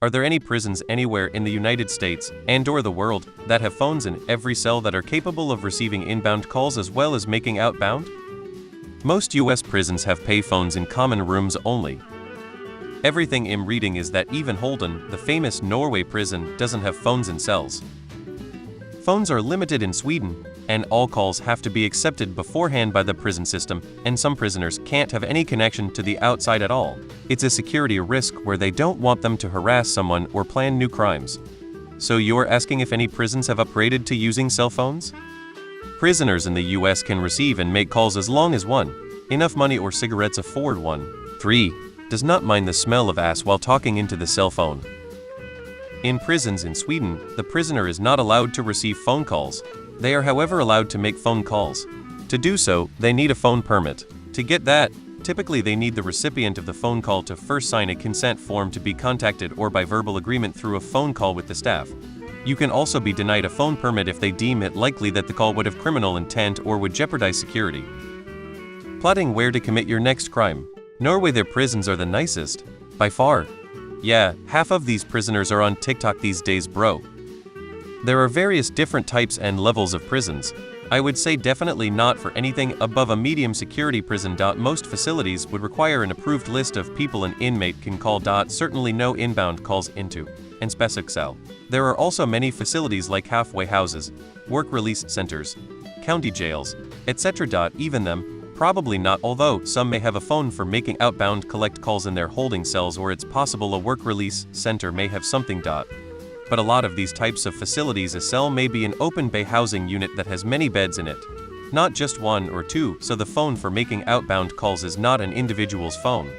Are there any prisons anywhere in the United States and/or the world that have phones in every cell that are capable of receiving inbound calls as well as making outbound? Most US prisons have payphones in common rooms only. Everything I'm reading is that even Holden, the famous Norway prison, doesn't have phones in cells. Phones are limited in Sweden, and all calls have to be accepted beforehand by the prison system, and some prisoners can't have any connection to the outside at all. It's a security risk where they don't want them to harass someone or plan new crimes. So you're asking if any prisons have upgraded to using cell phones? Prisoners in the US can receive and make calls as long as 1. Enough money or cigarettes afford 1. 3. Does not mind the smell of ass while talking into the cell phone. In prisons in Sweden, the prisoner is not allowed to receive phone calls. They are however allowed to make phone calls. To do so, they need a phone permit. To get that, typically they need the recipient of the phone call to first sign a consent form to be contacted or by verbal agreement through a phone call with the staff. You can also be denied a phone permit if they deem it likely that the call would have criminal intent or would jeopardize security. Plotting where to commit your next crime. Norway, their prisons are the nicest. By far. Yeah, half of these prisoners are on TikTok these days, bro. There are various different types and levels of prisons. I would say definitely not for anything above a medium security prison. Most facilities would require an approved list of people an inmate can call. Certainly no inbound calls into and specific cell. There are also many facilities like halfway houses, work release centers, county jails, etc. Even them, probably not, although some may have a phone for making outbound collect calls in their holding cells, or it's possible a work release center may have something. But a lot of these types of facilities, a cell may be an open bay housing unit that has many beds in it. Not just 1 or 2, so the phone for making outbound calls is not an individual's phone.